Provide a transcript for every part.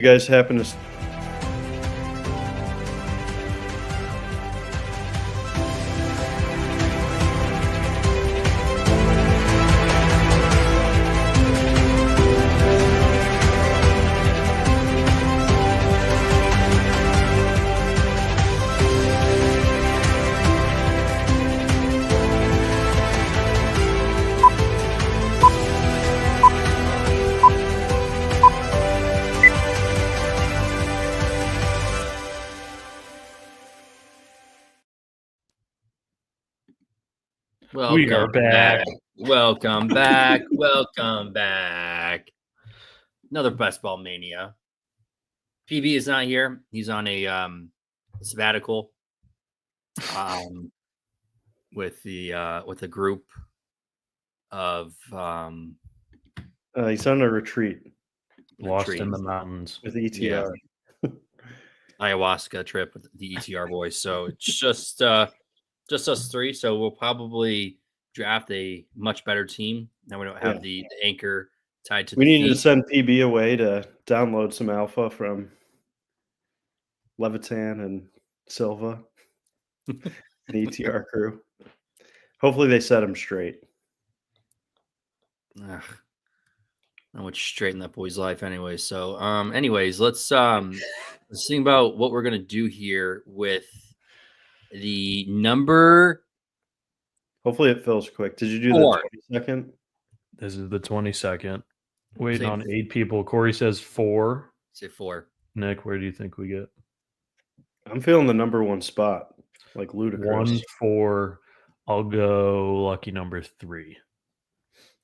You guys happen to We are back. Welcome back. Welcome back. Another Best Ball Mania. PB is not here. He's on a sabbatical with a group of he's on a retreat Lost in the mountains with ETR. Yeah. Ayahuasca trip with the ETR boys. So it's just us three. So we'll probably draft a much better team. Now we don't have the anchor tied to. We need to send PB away to download some alpha from Levitan and Silva, the ETR crew. Hopefully they set him straight. Not much straight in that boy's life anyway. So anyways, let's think about what we're gonna do here with the number. Hopefully it fills quick. Did you do 4. the 22nd? This is the 22nd. Waiting on 8 people. Corey says 4. Say 4. Nick, where do you think we get? I'm feeling the number 1 spot, like ludicrous. 1, 4. I'll go lucky number 3.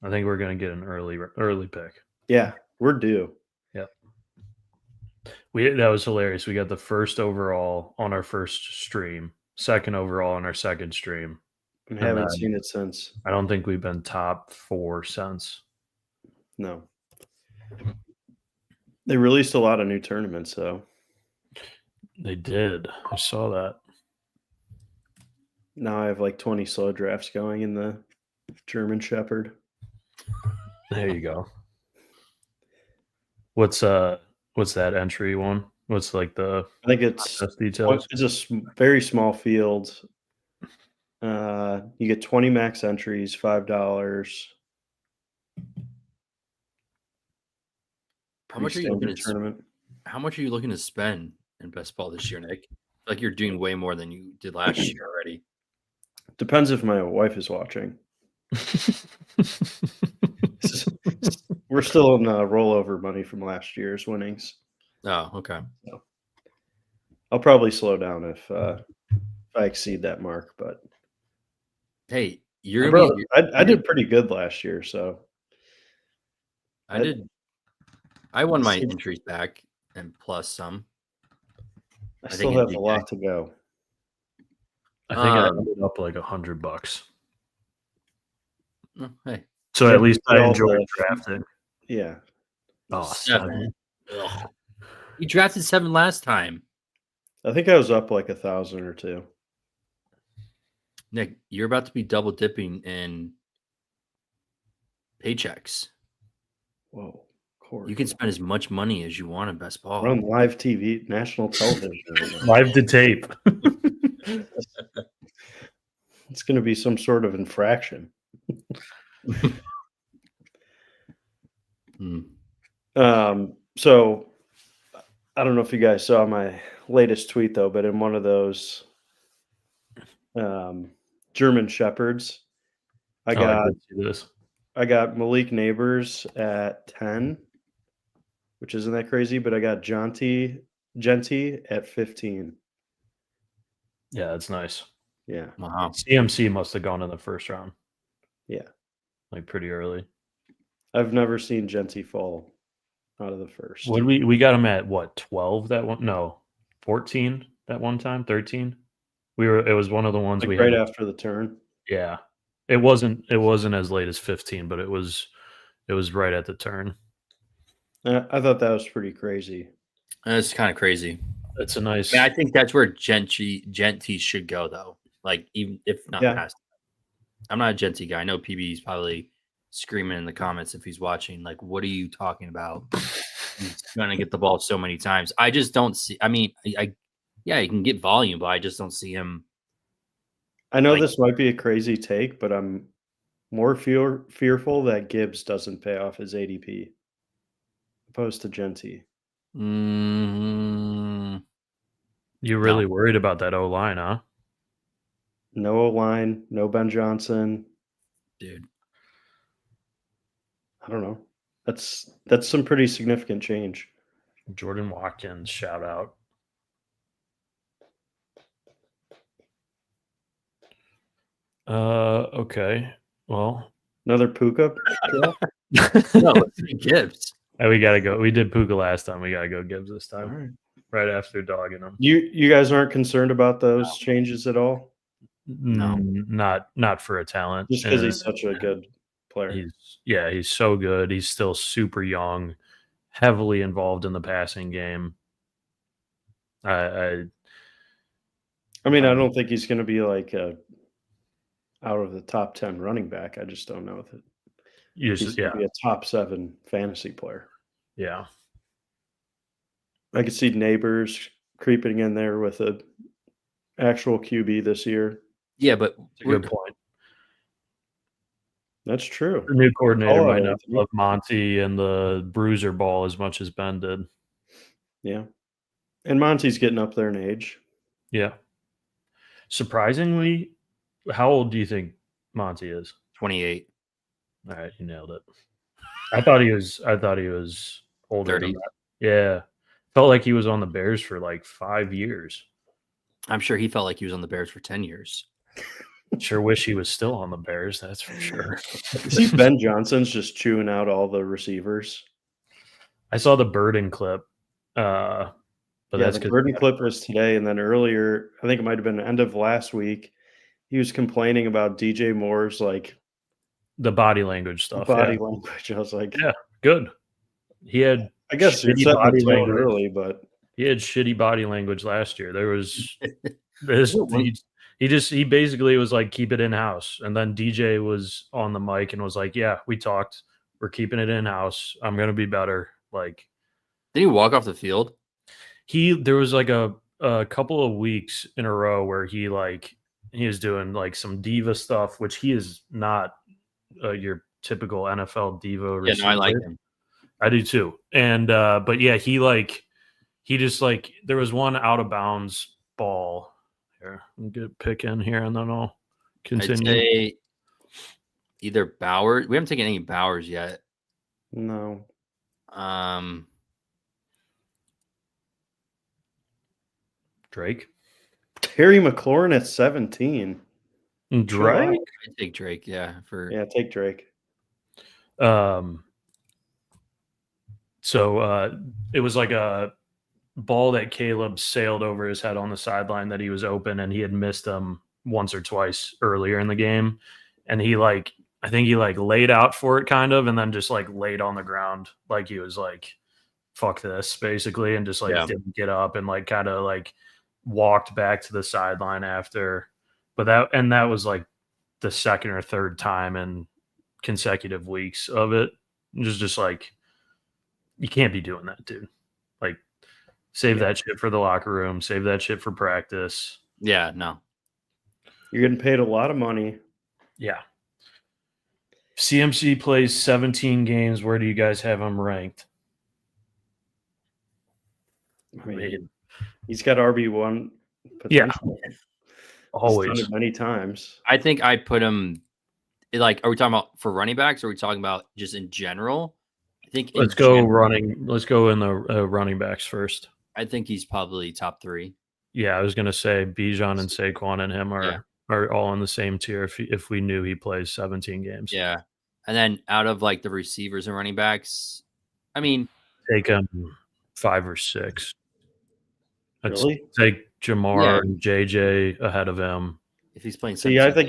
I think we're going to get an early pick. Yeah, we're due. Yep. That was hilarious. We got the first overall on our first stream, second overall on our second stream. I haven't seen it since. I don't think we've been top 4 since. No. They released a lot of new tournaments, though. They did. I saw that. Now I have like 20 slow drafts going in the German Shepherd. There you go. What's that entry one? What's like the? I think it's details. It's a very small field. You get 20 max entries, $5. How much are you looking to How much are you looking to spend in best ball this year, Nick? Like you're doing way more than you did last year already. Depends if my wife is watching. We're still in rollover money from last year's winnings. Oh, okay. So I'll probably slow down if I exceed that mark, but hey, I did pretty good last year, so I won my entries back and plus some. I still have a lot to go. I think I ended up like $100. Oh, hey, so at least I enjoyed drafting. Yeah. Oh, 7. You drafted 7 last time. I think I was up like 1,000 or 2. Nick, you're about to be double dipping in paychecks. Whoa, Corey. You can spend as much money as you want in best ball. We're on live TV, national television. Live to tape. It's going to be some sort of infraction. So I don't know if you guys saw my latest tweet though, but in one of those German Shepherds, I got Malik Neighbors at 10, which isn't that crazy, but I got Genty at 15. Yeah, that's nice. Yeah. Wow. CMC must have gone in the first round. Yeah. Like pretty early. I've never seen Genty fall out of the first. We got him at what, 12 that one? No, 14 that one time, 13. It was one of the ones like right after the turn. Yeah. It wasn't as late as 15, but it was right at the turn. I thought that was pretty crazy. That's kind of crazy. That's a nice. I think that's where Genty should go though. Like even if not past. I'm not a Genty guy. I know PB's probably screaming in the comments if he's watching. Like, what are you talking about? he's going to get the ball so many times. I just don't see. I mean, yeah, he can get volume, but I just don't see him. I know this might be a crazy take, but I'm more fearful that Gibbs doesn't pay off his ADP opposed to Genty. You really worried about that O-line, huh? No O-line, no Ben Johnson. Dude. I don't know. That's some pretty significant change. Jordan Watkins, shout out. Okay. Well, another Puka? No, Gibbs. We gotta go. We did Puka last time. We gotta go Gibbs this time. Right after dogging him. You guys aren't concerned about those changes at all? No, not for a talent. Just because he's such a good player. He's so good. He's still super young, heavily involved in the passing game. I mean, I don't think he's going to be like out of the top 10 running back. I just don't know that he's going to be a top 7 fantasy player. Yeah. I could see Neighbors creeping in there with a actual QB this year. Yeah, but it's a good point. That's true. The new coordinator might not love Monty and the bruiser ball as much as Ben did. Yeah. And Monty's getting up there in age. Yeah. Surprisingly, how old do you think Monty is? 28. All right, you nailed it. I thought he was older 30. than that. Yeah. Felt like he was on the Bears for like 5 years. I'm sure he felt like he was on the Bears for 10 years. Sure wish he was still on the Bears, that's for sure. See, Ben Johnson's just chewing out all the receivers. I saw the Burden clip. But that's the Burden clip was today, and then earlier, I think it might have been the end of last week, he was complaining about DJ Moore's like the body language stuff. Language. I was like, yeah, good. He had I guess it's body language early, but he had shitty body language last year. There was this he basically was like, keep it in house. And then DJ was on the mic and was like, yeah, we talked. We're keeping it in house. I'm gonna be better. Like, did he walk off the field? There was like a couple of weeks in a row where he was doing like some diva stuff, which he is not your typical NFL diva receiver. Yeah, no, I like him. I do too. And but yeah, he just there was one out of bounds ball. Here, I'll get a pick in here and then I'll continue. I'd say either Bowers. We haven't taken any Bowers yet. No. Drake. Terry McLaurin at 17. Drake? I'd take Drake, yeah. Take Drake. So it was like a ball that Caleb sailed over his head on the sideline that he was open, and he had missed them once or twice earlier in the game. And I think he laid out for it kind of, and then just laid on the ground. Like he was like, fuck this, basically. And just didn't get up and kind of walked back to the sideline after. But that was the second or third time in consecutive weeks of it. Just you can't be doing that, dude. Save that shit for the locker room. Save that shit for practice. Yeah, no. You're getting paid a lot of money. Yeah. CMC plays 17 games. Where do you guys have him ranked? I mean, he's got RB1 potential. Yeah. Always. He's done it many times. I think I put him are we talking about for running backs, or are we talking about just in general? I think let's go in the running backs first. I think he's probably top 3. Yeah, I was gonna say Bijan and Saquon and him are all in the same tier if we knew he plays 17 games. Yeah. And then out of the receivers and running backs, I mean, take him 5 or 6. Really? Take Jamar and JJ ahead of him. If he's playing, I think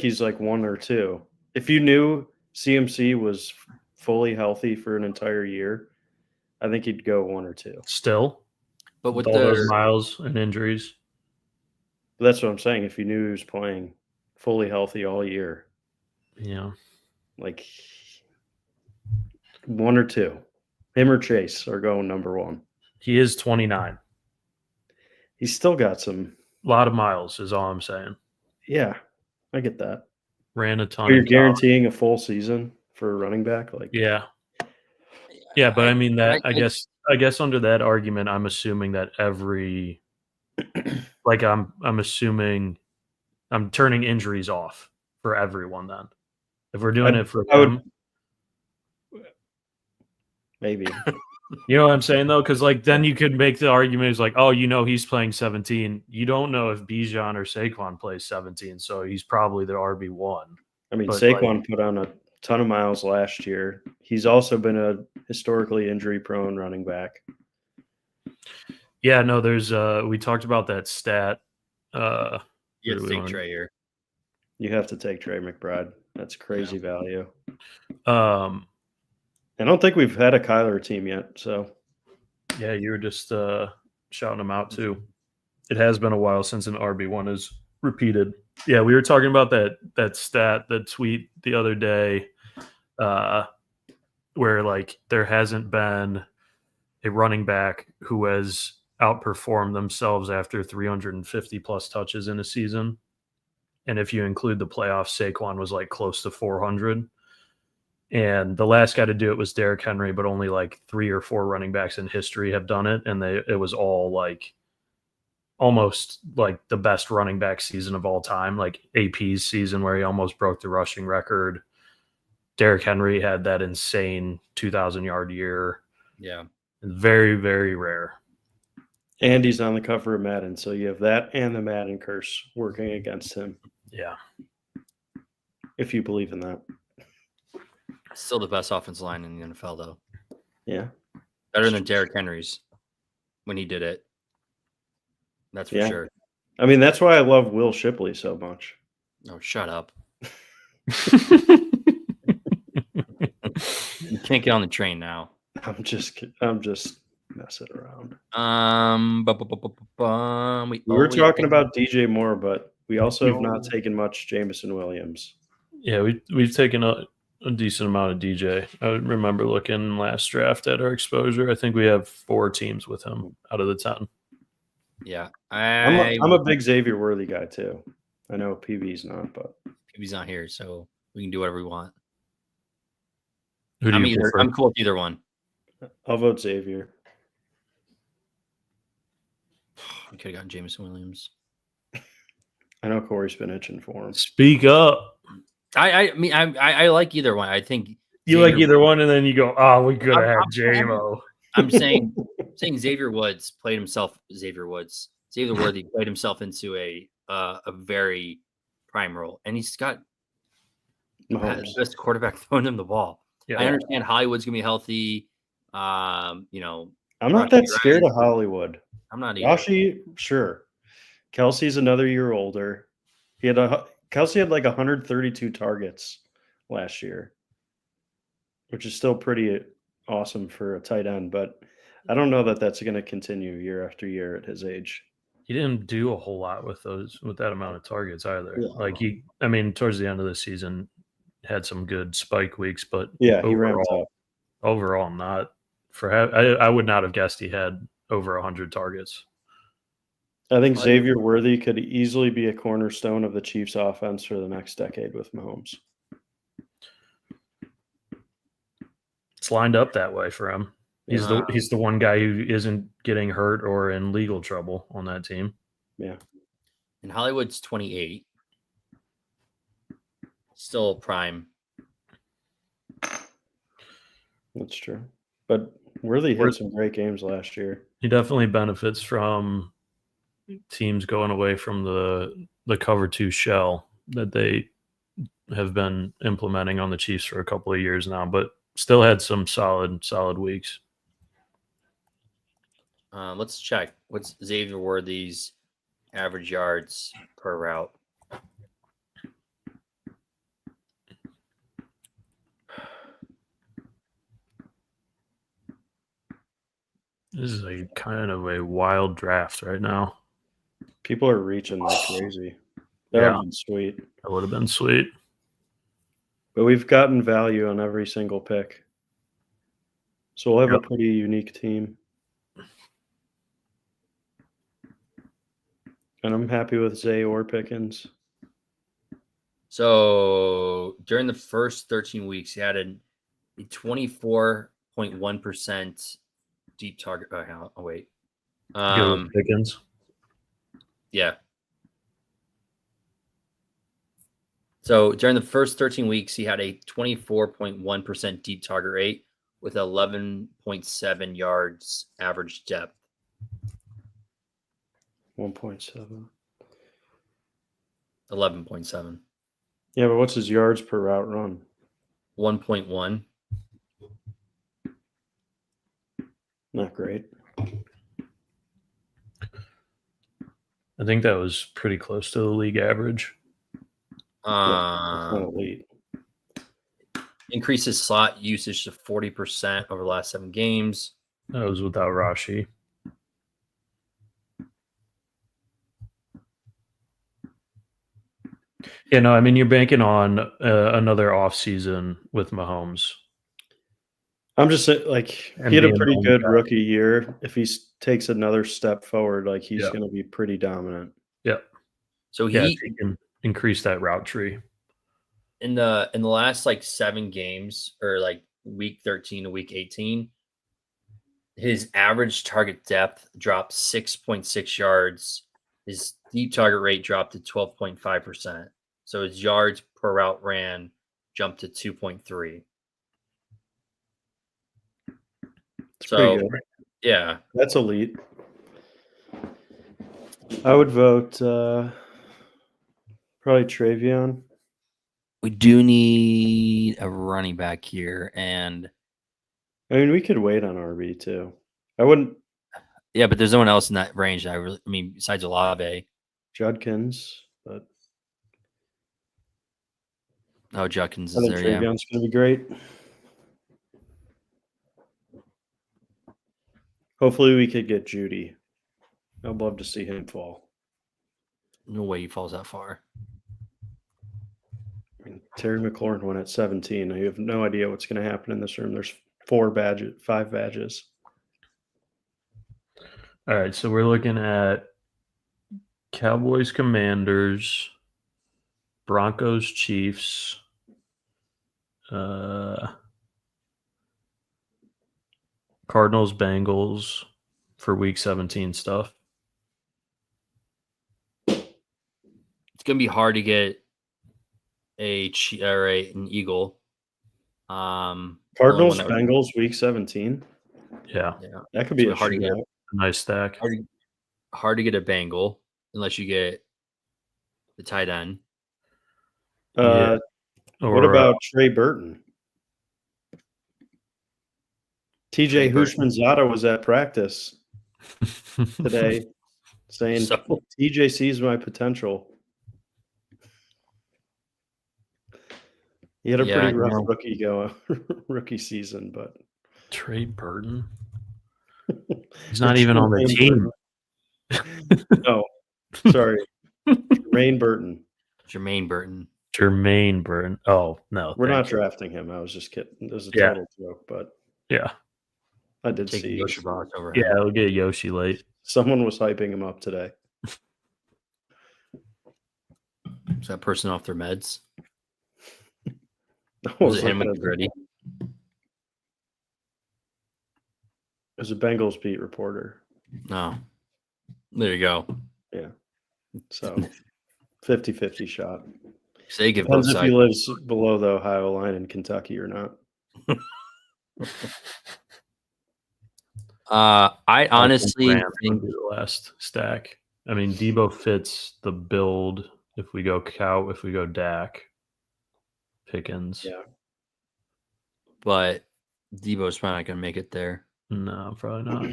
he's 1 or 2. If you knew CMC was fully healthy for an entire year, I think he'd go 1 or 2. Still, but with all those miles and injuries. But that's what I'm saying. If you knew he was playing fully healthy all year, yeah, 1 or 2, Him or Chase are going number 1. He is 29. He's still got some. A lot of miles is all I'm saying. Yeah, I get that. Ran a ton. So you're guaranteeing a full season for a running back? Yeah, but I mean that. I guess under that argument, I'm assuming that every I'm assuming I'm turning injuries off for everyone. Then, if we're doing it for him, maybe. You know what I'm saying though, because then you could make the argument is he's playing 17. You don't know if Bijan or Saquon plays 17, so he's probably the RB1. I mean, Saquon put on a ton of miles last year. He's also been a historically injury-prone running back. Yeah, no, there's we talked about that stat. You have to take Trey here. You have to take Trey McBride. That's crazy value. I don't think we've had a Kyler team yet, so. Yeah, you were just shouting him out too. It has been a while since an RB1 is repeated. Yeah, we were talking about that stat, that tweet the other day, where there hasn't been a running back who has outperformed themselves after 350 plus touches in a season. And if you include the playoffs, Saquon was close to 400. And the last guy to do it was Derrick Henry, but only 3 or 4 running backs in history have done it. And it was all almost the best running back season of all time, AP's season where he almost broke the rushing record. Derrick Henry had that insane 2,000-yard year. Yeah. Very, very rare. And he's on the cover of Madden, so you have that and the Madden curse working against him. Yeah. If you believe in that. Still the best offensive line in the NFL, though. Yeah. Better than Derrick Henry's when he did it. That's for sure. I mean, that's why I love Will Shipley so much. Oh, shut up. You can't get on the train now. I'm just messing around. We were talking about DJ Moore, but we also have not taken much Jameson Williams. Yeah, we've taken a decent amount of DJ. I remember looking last draft at our exposure. I think we have 4 teams with him out of the 10. Yeah, I'm a big Xavier Worthy guy too. I know PB's not, but PB's not here, so we can do whatever we want. Who do you prefer? I'm cool with either one. I'll vote Xavier. We could have gotten Jameson Williams. I know Corey's been itching for him. Speak up. I mean, I like either one. I think you like either one, and then you go, "Oh, we could have had JMO." I'm saying Xavier Woods played himself. Xavier Worthy played himself into a very prime role, and he's got the best quarterback throwing him the ball. Yeah. I understand Hollywood's gonna be healthy. I'm not that scared of Hollywood. I'm not either. Rashi, sure. Kelsey's another year older. Kelsey had 132 targets last year, which is still pretty awesome for a tight end, but I don't know that that's going to continue year after year at his age. He didn't do a whole lot with that amount of targets either. Yeah. Towards the end of the season, had some good spike weeks, but yeah, he ramped up. Overall, not for. I would not have guessed he had over 100 targets. I think Xavier Worthy could easily be a cornerstone of the Chiefs' offense for the next decade with Mahomes. It's lined up that way for him. He's the one guy who isn't getting hurt or in legal trouble on that team. Yeah. And Hollywood's 28. Still prime. That's true. But Worthy had some great games last year. He definitely benefits from teams going away from the cover 2 shell that they have been implementing on the Chiefs for a couple of years now, but still had some solid weeks. Let's check. What's Xavier Worthy's average yards per route? This is a kind of a wild draft right now. People are reaching like crazy. That would have been sweet. That would have been sweet. But we've gotten value on every single pick. So we'll have a pretty unique team. And I'm happy with Zay or Pickens. So during the first 13 weeks, he had a 24.1% deep target. Oh, wait. Go with Pickens. Yeah. So during the first 13 weeks, he had a 24.1% deep target rate with 11.7 yards average depth. 1.7. 11.7. Yeah, but what's his yards per route run? 1.1. Not great. I think that was pretty close to the league average. It's not elite. Increases slot usage to 40% over the last 7 games. That was without Rashi. Yeah, no, I mean, you're banking on another offseason with Mahomes. I'm just saying, like, he had a pretty good rookie year. If he takes another step forward, like, he's going to be pretty dominant. Yep. So he can increase that route tree. In the last like 7 games, or like week 13 to week 18, his average target depth dropped 6.6 yards. His deep target rate dropped to 12.5%. So his yards per route ran jumped to 2.3. It's pretty good. Yeah. That's elite. I would vote probably Travion. We do need a running back here, and I mean, we could wait on RB too. I wouldn't. Yeah, but there's no one else in that range. Besides Olave. Judkins, but Judkins is there. Travion's going to be great. Hopefully, we could get Judy. I'd love to see him fall. No way he falls that far. I mean, Terry McLaurin won at 17. I have no idea what's going to happen in this room. There's 5 badges. All right, so we're looking at Cowboys, Commanders, Broncos, Chiefs, Cardinals, Bengals for week 17 stuff. It's going to be hard to get an Eagle. Cardinals, Bengals, week 17. Yeah. That could be hard to get. A nice stack. Hard to get a Bengal unless you get the tight end. What about Trey Burton? TJ Hushmanzada was at practice today saying TJ sees my potential. He had a pretty rough rookie season, but Trey Burton. He's not even on the team. No, sorry. Jermaine Burton. Oh, no. We're not drafting him. I was just kidding. It was a total joke, but yeah. I did see Yoshi Box over. Yeah, we'll get Yoshi late. Someone was hyping him up today. Is that person off their meds? Was it him with the gritty? It was a Bengals beat reporter. No. There you go. Yeah. So 50-50 shot. So you give Depends both if sides. he lives below the Ohio line in Kentucky or not. I honestly think the last stack. I mean, Debo fits the build if we go Cow, if we go Dak, Pickens. Yeah. But Debo's probably not going to make it there. No, probably not.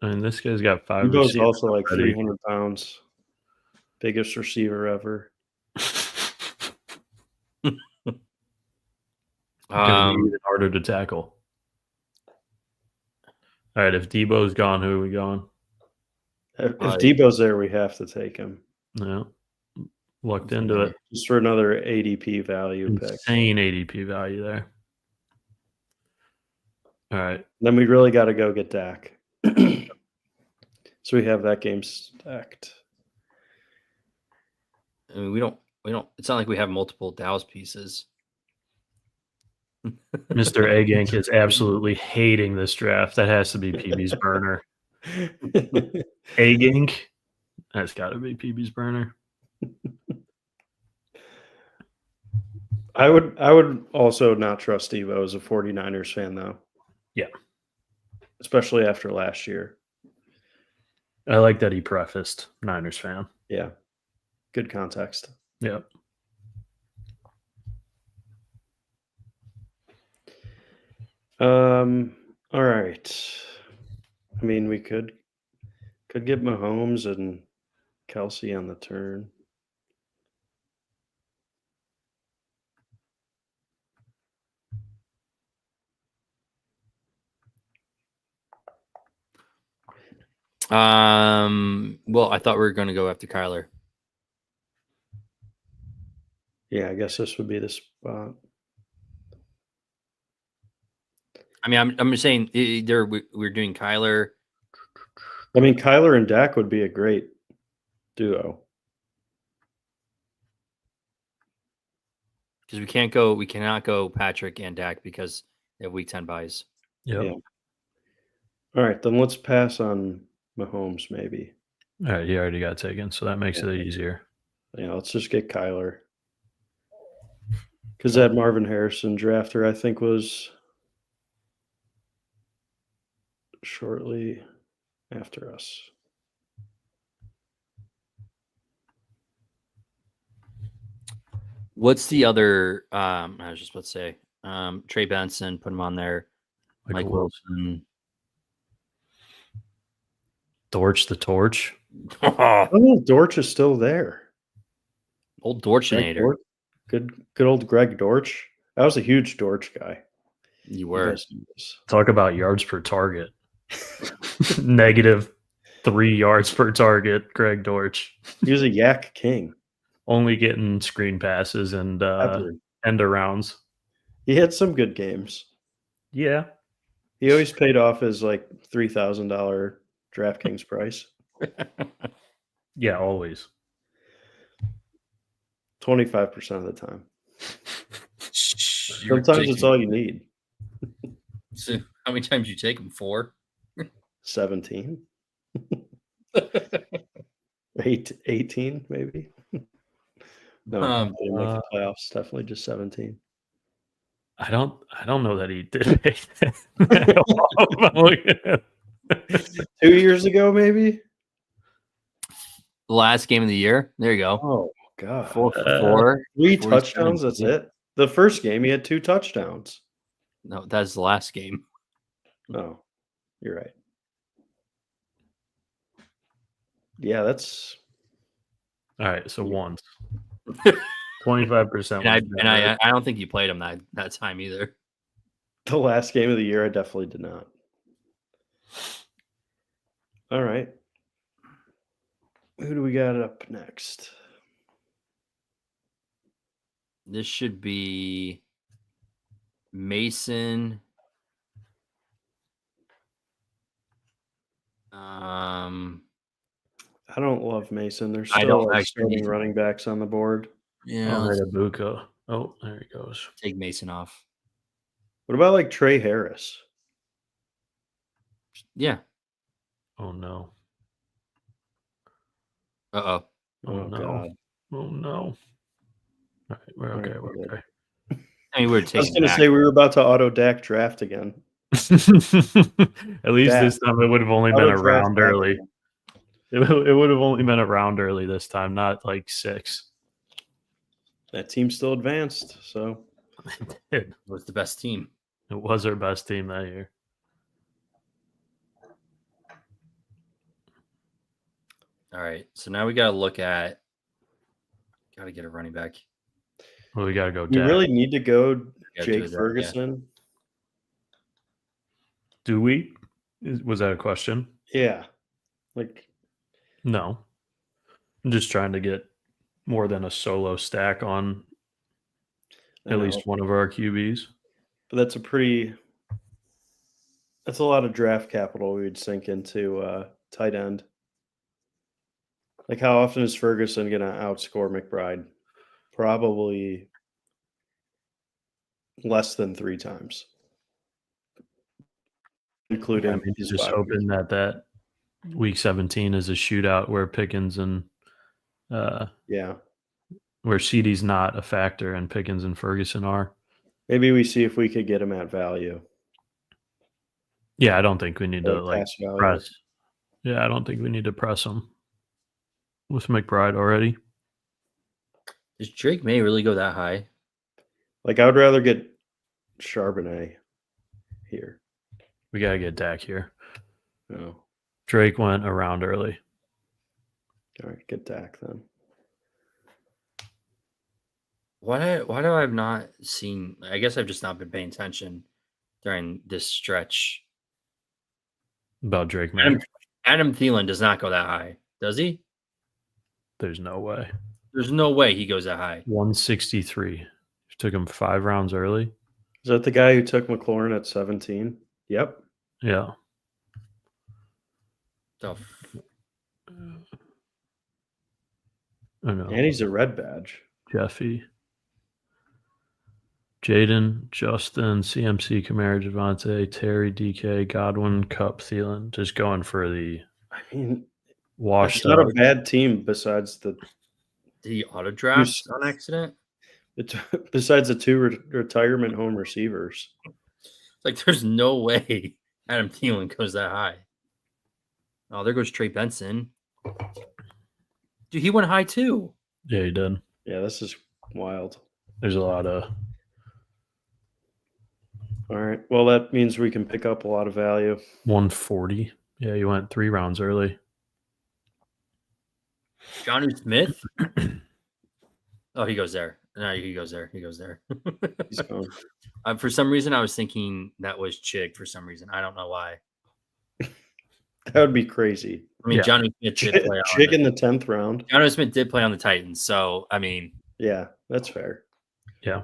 I mean, this guy's got 5 Debo's also like 300 pounds. Biggest receiver ever. Harder to tackle. All right, if Debo's gone, who are we going? If Debo's there, we have to take him. Yeah. Looked into it. Just for another ADP value pick. Insane ADP value there. All right. Then we really got to go get Dak. So we have that game stacked. I mean, we don't. It's not like we have multiple Dallas pieces. Mr. Eggank is absolutely hating this draft. That has to be PB's burner. Eggank, that's got to be PB's burner. I would also not trust Evo as a 49ers fan, though. Yeah. Especially after last year. I like that he prefaced Niners fan. Yeah. Good context. Yep. All right. I mean, we could get Mahomes and Kelsey on the turn. Well, I thought we were going to go after Kyler. Yeah, I guess this would be the spot. I mean, I'm just saying we're doing Kyler. I mean, Kyler and Dak would be a great duo. Because we cannot go Patrick and Dak because they have week 10 buys. Yep. Yeah. All right, then let's pass on Mahomes maybe. All right, he already got taken, so that makes it easier. Yeah, let's just get Kyler. Because that Marvin Harrison drafter, I think, was shortly after us. What's the other? I was just about to say Trey Benson. Put him on there. Mike Wilson. Dortch the Torch. Oh, Dortch is still there. Old Dorchinator. Good old Greg Dortch. I was a huge Dortch guy. You were. Talk about yards per target. -3 yards per target, Greg Dortch. He was a yak king. Only getting screen passes and end arounds. He had some good games. Yeah. He always paid off his like $3,000 DraftKings price. Yeah, always. 25% of the time. Sometimes it's all you need. So how many times you take him? 4? 17. 18 maybe. No, I didn't make the playoffs. Definitely just 17. I don't know that he did. 2 years ago, maybe. The last game of the year. There you go. Oh God, 4 for 4. 3 touchdowns. That's it. The first game, he had 2 touchdowns. No, that's the last game. No, you're right. Yeah, that's all right. So once 25%. And I don't think you played him that time either. the last game of the year. I definitely did not. All right. Who do we got up next? This should be Mason. I don't love Mason. There's still starting running backs on the board. Yeah. Buka. Oh, there he goes. Take Mason off. What about like Trey Harris? Yeah. Oh no. Uh-oh. Oh no. God. Oh no. All right, we're okay. We're okay. I mean, I was going to say we were about to auto Dak draft again. At least this time it would have only been a round early. It would have only been a round early this time, not like 6. That team still advanced, so it was the best team. It was our best team that year. All right, so now we got to look at. Got to get a running back. Well, we got to go. You really need to go Jake Ferguson. Do we? Was that a question? Yeah. Like, no. I'm just trying to get more than a solo stack on at least one of our QBs. But that's a pretty That's a lot of draft capital we would sink into tight end. Like, how often is Ferguson going to outscore McBride? Probably less than 3 times. Including these just hoping that week 17 is a shootout where Pickens and where CeeDee's not a factor and Pickens and Ferguson are. Maybe we see if we could get him at value. Yeah, I don't think we need to press. Yeah, I don't think we need to press him with McBride already. Does Drake May really go that high? Like, I would rather get Charbonnet here. We got to get Dak here. No. Drake went around early. All right, get Dak then. Why do I have not seen? I guess I've just not been paying attention during this stretch. About Drake May. Adam Thielen does not go that high, does he? There's no way. There's no way he goes that high. 163. Took him 5 rounds early. Is that the guy who took McLaurin at 17? Yep. Yeah. I know. And he's a red badge. Jeffy. Jaden, Justin, CMC, Kamara, Javonte, Terry, DK, Godwin, Cup, Thielen. Just going for the washed it's not a bad team besides the auto draft on accident. Besides the 2 retirement home receivers. Like, there's no way Adam Thielen goes that high. Oh, there goes Trey Benson. Dude, he went high too. Yeah, he did. Yeah, this is wild. There's a lot of... All right. Well, that means we can pick up a lot of value. 140. Yeah, you went 3 rounds early. Jonnu Smith? Oh, he goes there. No, he goes there. He goes there. He's gone. For some reason, I was thinking that was Chig for some reason. I don't know why. That would be crazy. I mean, Jonnu Smith did play Chig in the 10th round. Jonnu Smith did play on the Titans, so, I mean. Yeah, that's fair. Yeah.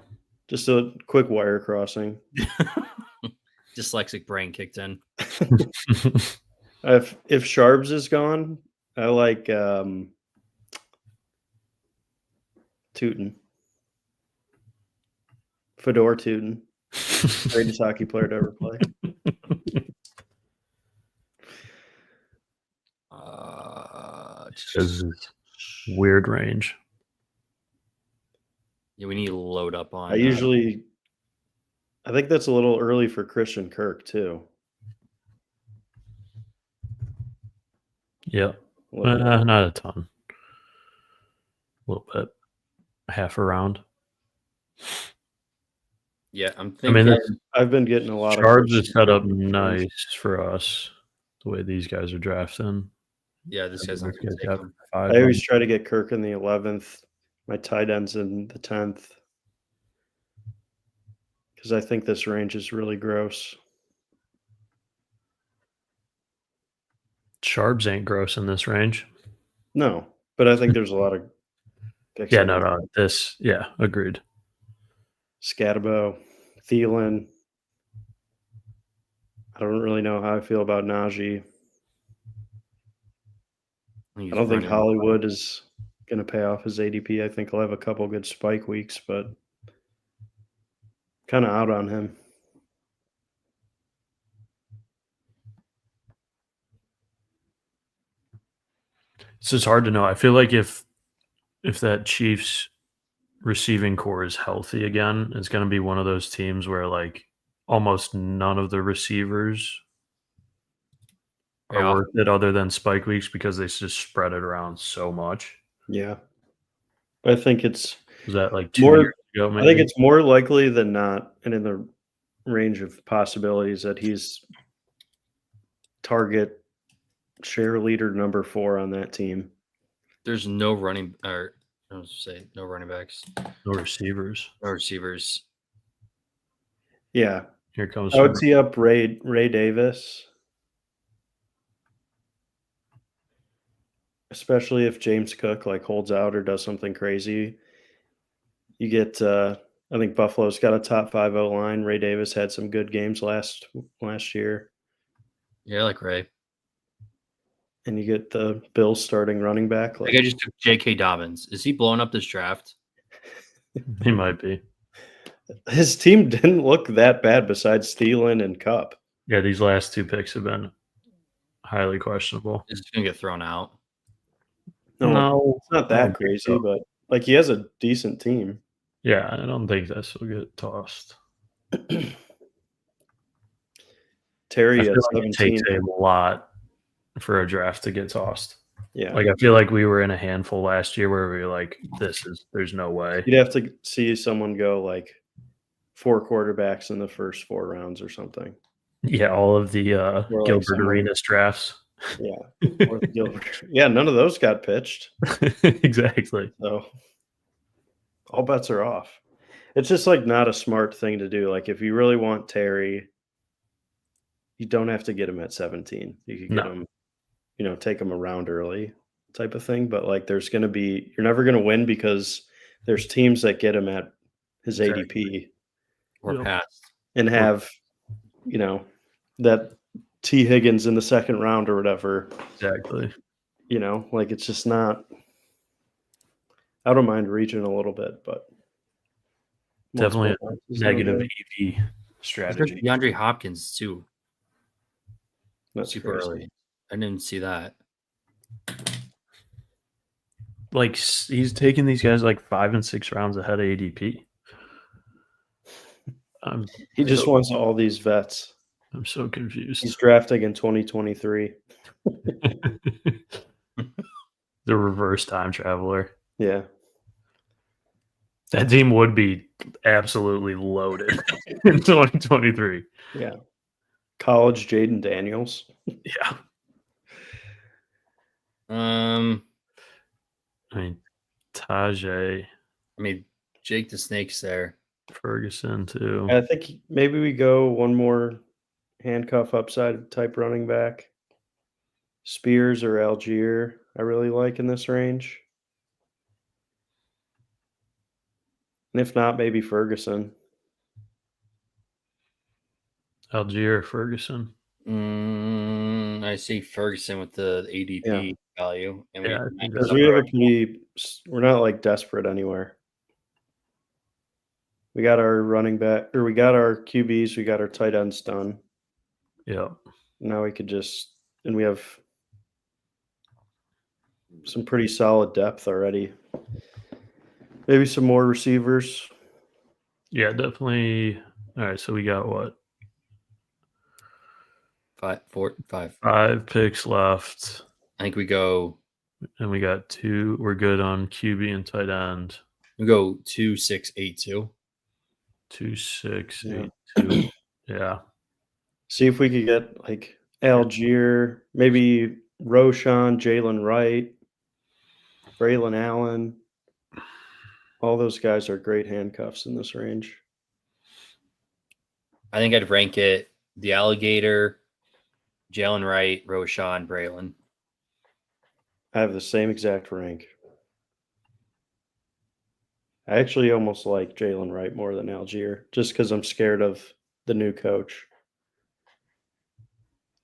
Just a quick wire crossing. Dyslexic brain kicked in. If Sharps is gone, I like Tootin. Fedor Tootin. Greatest hockey player to ever play. This is weird range. Yeah, we need to load up on. I think that's a little early for Christian Kirk too. Yeah, not a ton. A little bit, half a round. Yeah, I'm thinking. I mean, I've been getting a lot of Sharps is set up nice for us. The way these guys are drafting. Yeah, this guy's not going to take him. I always try to get Kirk in the 11th. My tight ends in the 10th. Because I think this range is really gross. Sharps ain't gross in this range. No, but I think there's a lot of picks. Yeah, no. Agreed. Scatabo, Thielen. I don't really know how I feel about Najee. I don't think Hollywood is going to pay off his ADP. I think he'll have a couple good spike weeks, but kind of out on him. It's just hard to know. I feel like if that Chiefs receiving core is healthy again, it's going to be one of those teams where like almost none of the receivers are worth it other than spike weeks because they just spread it around so much. Yeah. I think it's was that like 2 years ago, maybe? I think it's more likely than not, and in the range of possibilities, that he's target share leader number 4 on that team. There's no running or I was say no running backs. No receivers. No receivers. Yeah. Here comes I would tee up Ray Davis. Especially if James Cook like holds out or does something crazy. You get I think Buffalo's got a top 5 O line. Ray Davis had some good games last year. Yeah, I like Ray. And you get the Bills starting running back. Like I just took J.K. Dobbins. Is he blowing up this draft? He might be. His team didn't look that bad besides Thielen and Kupp. Yeah, these last 2 picks have been highly questionable. Is he going to get thrown out? No, it's not that crazy, so. But like he has a decent team. Yeah, I don't think this will get tossed. Terry, I feel like it takes a lot for a draft to get tossed. Yeah, like I feel like we were in a handful last year where we were like, there's no way. You'd have to see someone go like 4 quarterbacks in the first 4 rounds or something. Yeah, all of the Gilbert Arenas drafts. Yeah, or Gilbert. Yeah, none of those got pitched. Exactly. So all bets are off. It's just like not a smart thing to do. Like if you really want Terry, you don't have to get him at 17. You could get him, take him around early type of thing. But like there's going to be, you're never going to win because there's teams that get him at his ADP or past and have, that T. Higgins in the second round or whatever. Exactly. Like it's just not, I don't mind reaching a little bit, but definitely a negative EV strategy. DeAndre Hopkins too. That's super early. I didn't see that. Like he's taking these guys like 5 and 6 rounds ahead of ADP. He just wants all these vets. I'm so confused. He's drafting in 2023. The reverse time traveler. Yeah. That team would be absolutely loaded in 2023. Yeah. College Jaden Daniels. Yeah. I mean, Tajay. I mean, Jake the Snake's there. Ferguson too. I think maybe we go one more handcuff upside type running back. Spears or Algier, I really like in this range. And if not, maybe Ferguson. Algier, Ferguson. I see Ferguson with the ADP value. And because we have a we're not like desperate anywhere. We got our running back, or we got our QBs, we got our tight ends done. Yeah. Now we could and we have some pretty solid depth already. Maybe some more receivers. Yeah, definitely. All right, so we got what? 5 picks left. I think we go. And we got 2. We're good on QB and tight end. We go 2, 6, 8, 2. 2, 6, 8, 2. Yeah. See if we could get like Algier, maybe Roshan, Jalen Wright, Braylon Allen. All those guys are great handcuffs in this range. I think I'd rank it the Alligator, Jalen Wright, Roshan, Braylon. I have the same exact rank. I actually almost like Jalen Wright more than Algier, just because I'm scared of the new coach.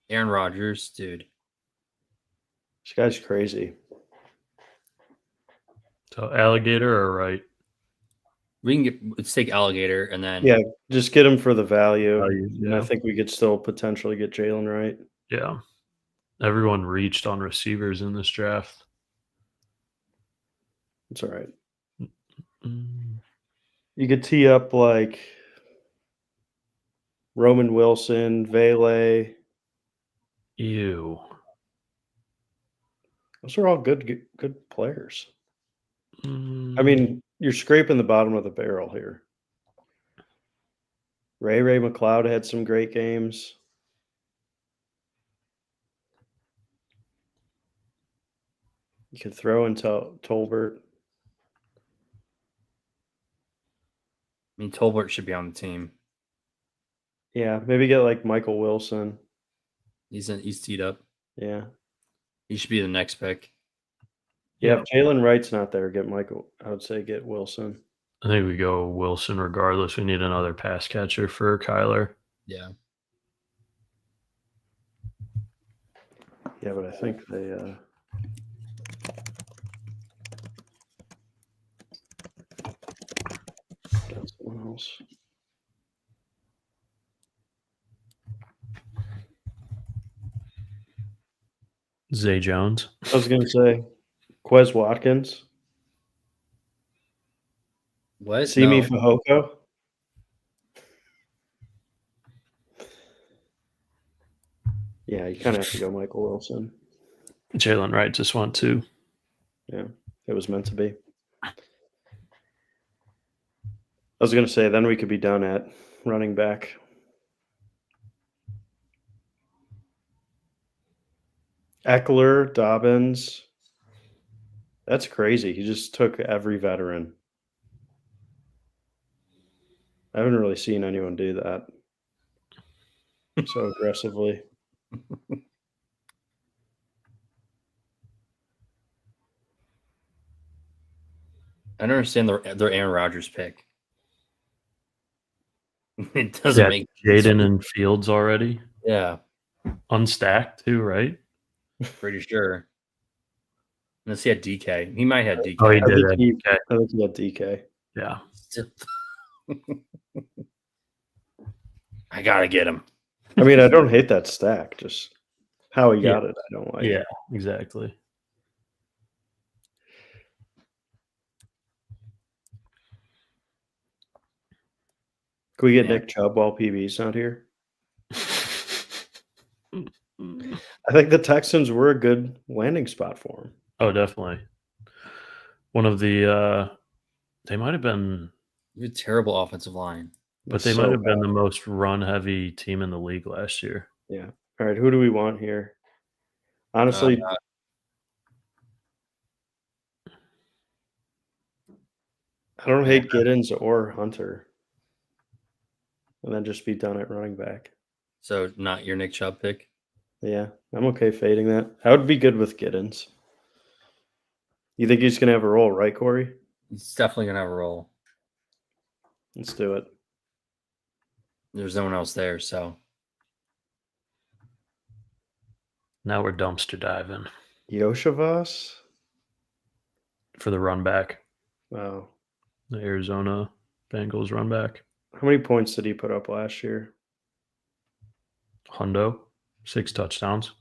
Aaron Rodgers, dude. This guy's crazy. So Alligator or Wright? Let's take Alligator and then just get him for the value. Yeah. And I think we could still potentially get Jalen Wright. Yeah. Everyone reached on receivers in this draft. It's all right. You could tee up like Roman Wilson, Vele. Ew. Those are all good players. I mean, you're scraping the bottom of the barrel here. Ray McLeod had some great games. You could throw in Tolbert. I mean, Tolbert should be on the team. Yeah, maybe get like Michael Wilson. He's teed up. Yeah. He should be the next pick. Yeah, if Jalen Wright's not there, get Michael. I would say get Wilson. I think we go Wilson regardless. We need another pass catcher for Kyler. Yeah. Yeah, but I think they got someone else. Zay Jones. I was gonna say Quez Watkins. What? Simi Fehoko. Yeah, you kind of have to go Michael Wilson. Jalen Wright just went too. Yeah, it was meant to be. I was going to say, then we could be done at running back. Eckler, Dobbins. That's crazy. He just took every veteran. I haven't really seen anyone do that so aggressively. I don't understand their Aaron Rodgers pick. It doesn't make Jaden and Fields already. Yeah. Unstacked too, right? Pretty sure. Unless he had DK. He might have DK. Oh, he did. I think he had DK. Yeah. I gotta get him. I mean, I don't hate that stack. Just how he got it, I don't like. Yeah, exactly. Can we get Nick Chubb while PB's not here? I think the Texans were a good landing spot for him. Oh, definitely. One of the they might have been a terrible offensive line. But they might have been the most run-heavy team in the league last year. Yeah. All right, who do we want here? Honestly, I don't hate Giddens or Hunter. And then just be done at running back. So not your Nick Chubb pick? Yeah, I'm okay fading that. I would be good with Giddens. You think he's going to have a role, right, Corey? He's definitely going to have a role. Let's do it. There's no one else there, so. Now we're dumpster diving. Yoshavas? For the run back. Wow. The Arizona Bengals run back. How many points did he put up last year? Hundo, 6 touchdowns.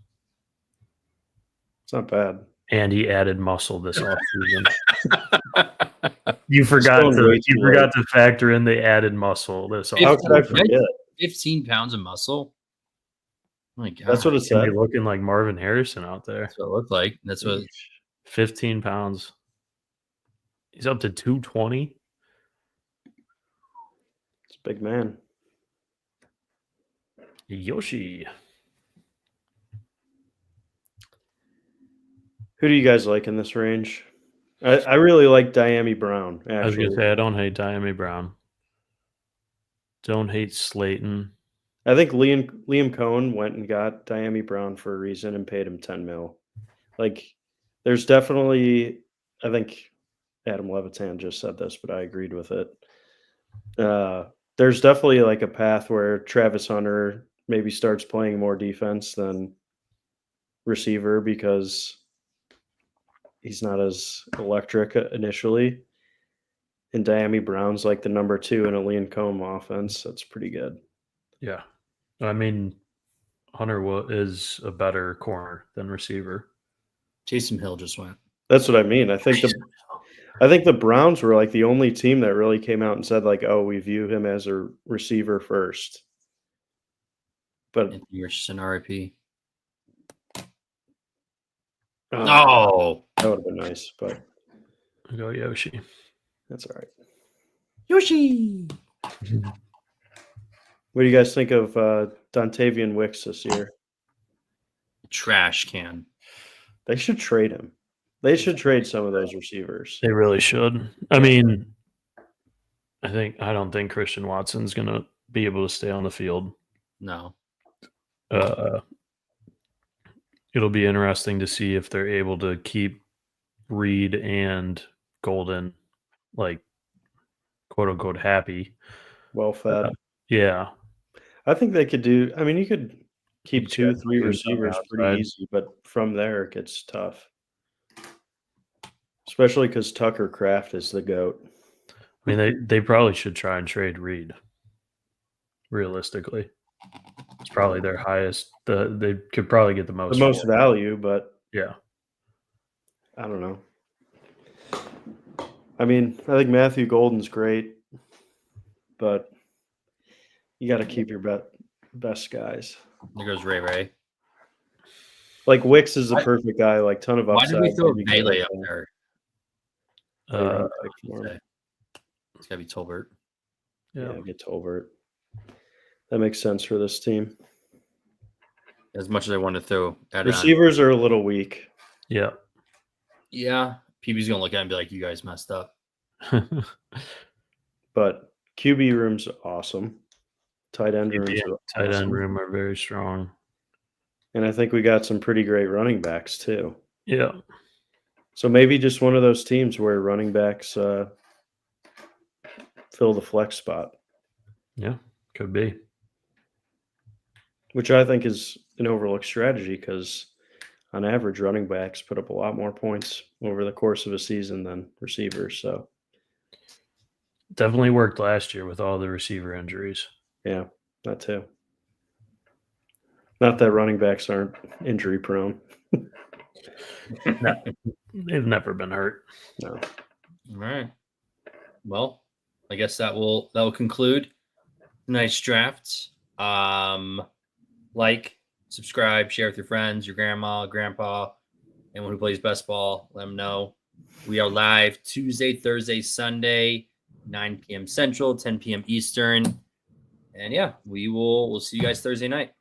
It's not bad. And he added muscle this offseason. You forgot to factor in the added muscle this offseason. How could I forget? 15 pounds of muscle? Oh my God. That's what it said. Looking like Marvin Harrison out there. That's what it looked like. That's what 15 pounds. He's up to 220. It's a big man. Yoshi. Who do you guys like in this range? I really like Diami Brown. Actually. I was going to say, I don't hate Diami Brown. Don't hate Slayton. I think Liam Cohen went and got Diami Brown for a reason and paid him $10 million. Like, there's definitely, I think Adam Levitan just said this, but I agreed with it. There's definitely like a path where Travis Hunter maybe starts playing more defense than receiver because he's not as electric initially. And Diami Brown's like the number 2 in a Liam Cohen offense. That's pretty good. Yeah. I mean, Hunter is a better corner than receiver. Taysom Hill just went. That's what I mean. I think the Browns were like the only team that really came out and said like, "Oh, we view him as a receiver first." But you're just an RIP. Oh, that would have been nice, but go Yoshi. That's all right. Yoshi. What do you guys think of Dontavian Wicks this year? Trash can. They should trade him. They should trade some of those receivers. They really should. I mean, I don't think Christian Watson's going to be able to stay on the field. No. It'll be interesting to see if they're able to keep Reed and Golden, like, quote unquote, happy. Well fed. Yeah. I think they could do. I mean, you could keep 2-3 receivers pretty easy, but from there it gets tough. Especially because Tucker Kraft is the GOAT. I mean, they probably should try and trade Reed. Realistically, it's probably their highest. They could probably get the most value, but yeah, I don't know. I mean, I think Matthew Golden's great, but you got to keep your best guys. There goes Ray. Like Wicks is the perfect guy. Like ton of upside. Why did we throw Bailey up there? It's gotta be Tolbert. Yeah, get Tolbert. That makes sense for this team. As much as I want to throw receivers are a little weak. Yeah. Yeah. PB's gonna look at it and be like, "You guys messed up." But QB room's awesome. Tight end room are very strong. And I think we got some pretty great running backs too. Yeah. So maybe just one of those teams where running backs fill the flex spot. Yeah, could be. Which I think is an overlooked strategy because on average, running backs put up a lot more points over the course of a season than receivers. So definitely worked last year with all the receiver injuries. Yeah, that too. Not that running backs aren't injury prone. No, they've never been hurt. No. All right. Well, I guess that will conclude tonight's draft. Like, subscribe, share with your friends, your grandma, grandpa, anyone who plays best ball. Let them know. We are live Tuesday, Thursday, Sunday, 9 p.m. Central, 10 p.m. Eastern. And yeah, we'll see you guys Thursday night.